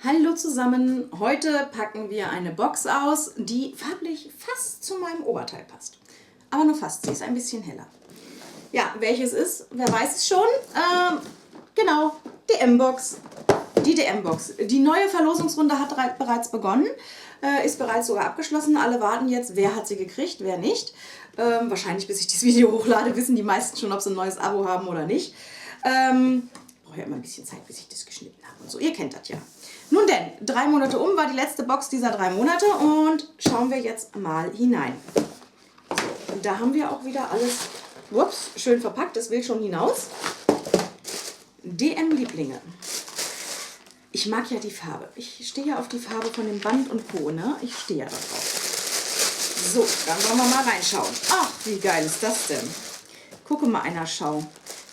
Hallo zusammen, heute packen wir eine Box aus, die farblich fast zu meinem Oberteil passt. Aber nur fast, sie ist ein bisschen heller. Ja, welches ist? Wer weiß es schon? Genau, DM-Box. Die DM-Box. Die neue Verlosungsrunde hat bereits begonnen, ist bereits sogar abgeschlossen. Alle warten jetzt, wer hat sie gekriegt, wer nicht. Wahrscheinlich, bis ich dieses Video hochlade, wissen die meisten schon, ob sie ein neues Abo haben oder nicht. Brauche ja immer ein bisschen Zeit, bis ich das geschnitten habe und so. Ihr kennt das ja. Nun denn, 3 Monate war die letzte Box dieser 3 Monate und schauen wir jetzt mal hinein. So, und da haben wir auch wieder alles, ups, schön verpackt, das will schon hinaus. DM-Lieblinge. Ich mag ja die Farbe. Ich stehe ja auf die Farbe von dem Band und Co. Ne? Ich stehe ja darauf. So, dann wollen wir mal reinschauen. Ach, wie geil ist das denn? Gucke mal einer, schau.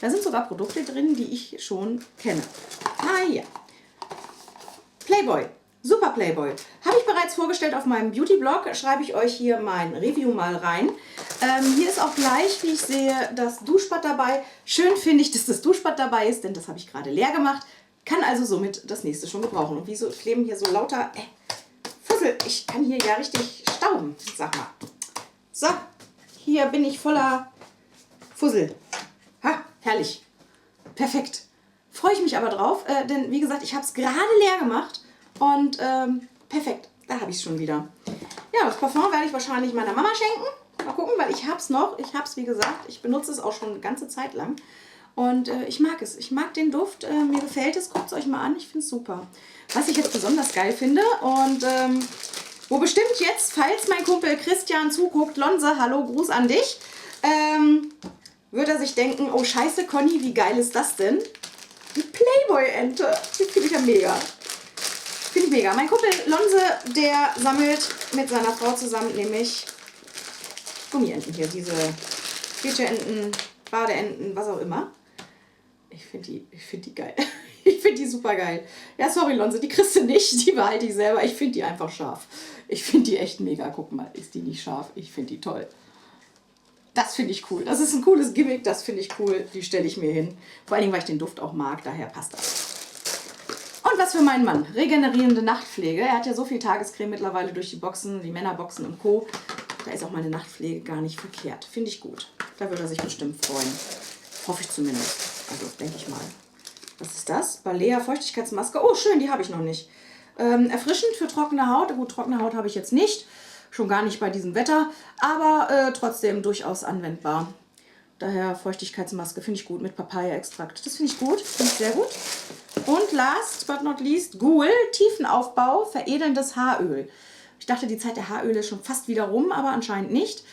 Da sind sogar Produkte drin, die ich schon kenne. Ah ja. Playboy. Super Playboy. Habe ich bereits vorgestellt auf meinem Beauty-Blog. Schreibe ich euch hier mein Review mal rein. Hier ist auch gleich, wie ich sehe, das Duschbad dabei. Schön finde ich, dass das Duschbad dabei ist, denn das habe ich gerade leer gemacht. Kann also somit das nächste schon gebrauchen. Und wieso kleben hier so lauter Fussel? Ich kann hier ja richtig stauben, sag mal. So, hier bin ich voller Fussel. Ha, herrlich. Perfekt. Freue ich mich aber drauf, denn wie gesagt, ich habe es gerade leer gemacht und perfekt, da habe ich es schon wieder. Ja, das Parfum werde ich wahrscheinlich meiner Mama schenken. Mal gucken, weil ich habe es noch. Ich habe es, wie gesagt, ich benutze es auch schon eine ganze Zeit lang. Und ich mag es. Ich mag den Duft. Mir gefällt es. Guckt es euch mal an. Ich finde es super. Was ich jetzt besonders geil finde und wo bestimmt jetzt, falls mein Kumpel Christian zuguckt, Lonse, hallo, Gruß an dich, wird er sich denken, oh scheiße, Conny, wie geil ist das denn? Die Playboy-Ente. Die finde ich ja mega. Finde ich mega. Mein Kumpel Lonse, der sammelt mit seiner Frau zusammen nämlich Gummienten hier. Diese Quietscheenten, Badeenten, was auch immer. Ich finde die geil. Ich finde die super geil. Ja, sorry Lonse, die kriegst du nicht. Die behalte ich selber. Ich finde die einfach scharf. Ich finde die echt mega. Guck mal, ist die nicht scharf? Ich finde die toll. Das finde ich cool. Das ist ein cooles Gimmick, das finde ich cool. Die stelle ich mir hin. Vor allen Dingen, weil ich den Duft auch mag, daher passt das. Und was für meinen Mann. Regenerierende Nachtpflege. Er hat ja so viel Tagescreme mittlerweile durch die Boxen, die Männerboxen und Co. Da ist auch meine Nachtpflege gar nicht verkehrt. Finde ich gut. Da würde er sich bestimmt freuen. Hoffe ich zumindest. Also, denke ich mal. Was ist das? Balea Feuchtigkeitsmaske. Oh, schön, die habe ich noch nicht. Erfrischend für trockene Haut. Gut, trockene Haut habe ich jetzt nicht. Schon gar nicht bei diesem Wetter, aber trotzdem durchaus anwendbar. Daher Feuchtigkeitsmaske finde ich gut mit Papaya-Extrakt. Das finde ich gut, finde ich sehr gut. Und last but not least, Ghoul, Tiefenaufbau, veredelndes Haaröl. Ich dachte, die Zeit der Haaröle ist schon fast wieder rum, aber anscheinend nicht.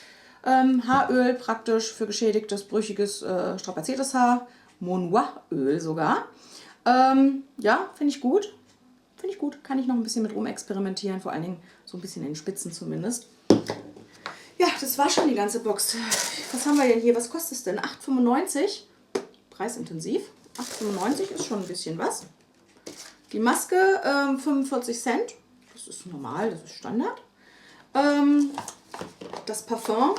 Haaröl praktisch für geschädigtes, brüchiges, strapaziertes Haar. Monoi-Öl sogar. Ja, finde ich gut. Finde ich gut. Kann ich noch ein bisschen mit rumexperimentieren. Vor allen Dingen so ein bisschen in den Spitzen zumindest. Ja, das war schon die ganze Box. Was haben wir denn hier? Was kostet es denn? 8,95. Preisintensiv. 8,95 ist schon ein bisschen was. Die Maske 45 Cent. Das ist normal, das ist Standard. Das Parfum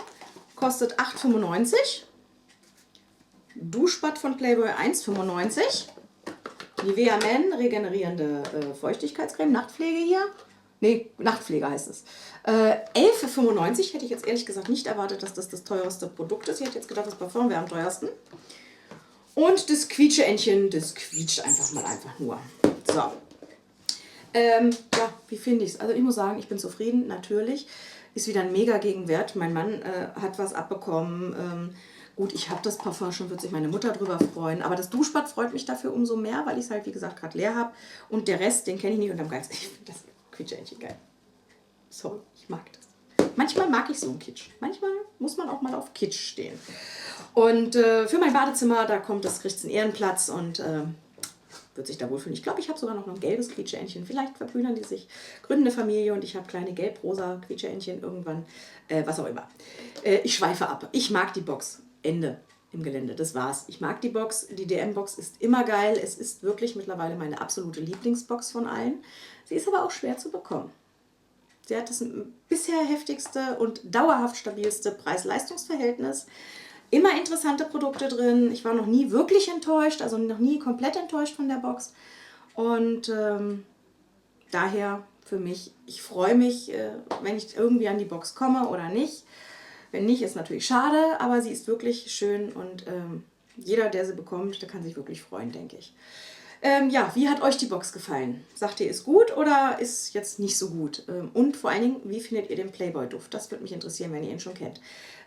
kostet 8,95. Duschbad von Playboy 1,95. Nivea Men, regenerierende Feuchtigkeitscreme, Nachtpflege hier. Ne, Nachtpflege heißt es. 11,95 hätte ich jetzt ehrlich gesagt nicht erwartet, dass das das teuerste Produkt ist. Ich hätte jetzt gedacht, das Parfum wäre am teuersten. Und das Quietscheentchen, das quietscht einfach nur. So. Ja, wie finde ich es? Also ich muss sagen, ich bin zufrieden, natürlich. Ist wieder ein mega Gegenwert. Mein Mann hat was abbekommen. Gut, ich habe das Parfum schon, wird sich meine Mutter drüber freuen. Aber das Duschbad freut mich dafür umso mehr, weil ich es halt, wie gesagt, gerade leer habe. Und der Rest, den kenne ich nicht und am geilsten. Ich finde das Quietscheentchen geil. Sorry, ich mag das. Manchmal mag ich so einen Kitsch. Manchmal muss man auch mal auf Kitsch stehen. Und für mein Badezimmer, da kommt das, kriegt es einen Ehrenplatz und wird sich da wohlfühlen. Ich glaube, ich habe sogar noch ein gelbes Quietscheentchen. Vielleicht verbrüdern die sich, gründen eine Familie und ich habe kleine gelb-rosa Quietscheentchen irgendwann. Was auch immer. Ich schweife ab. Ich mag die Box. Ende im Gelände. Das war's. Ich mag die Box. Die DM-Box ist immer geil. Es ist wirklich mittlerweile meine absolute Lieblingsbox von allen. Sie ist aber auch schwer zu bekommen. Sie hat das bisher heftigste und dauerhaft stabilste Preis-Leistungs-Verhältnis. Immer interessante Produkte drin. Ich war noch nie wirklich enttäuscht, also noch nie komplett enttäuscht von der Box. Und daher für mich, ich freue mich, wenn ich irgendwie an die Box komme oder nicht. Wenn nicht, ist natürlich schade, aber sie ist wirklich schön und jeder, der sie bekommt, der kann sich wirklich freuen, denke ich. Ja, wie hat euch die Box gefallen? Sagt ihr, ist gut oder ist jetzt nicht so gut? Und vor allen Dingen, wie findet ihr den Playboy-Duft? Das würde mich interessieren, wenn ihr ihn schon kennt.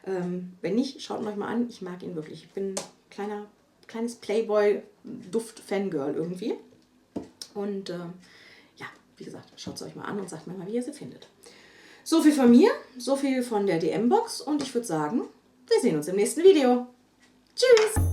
Wenn nicht, schaut ihn euch mal an. Ich mag ihn wirklich. Ich bin ein kleines Playboy-Duft-Fangirl irgendwie. Und ja, wie gesagt, schaut es euch mal an und sagt mir mal, wie ihr sie findet. So viel von mir, so viel von der DM-Box und ich würde sagen, wir sehen uns im nächsten Video. Tschüss!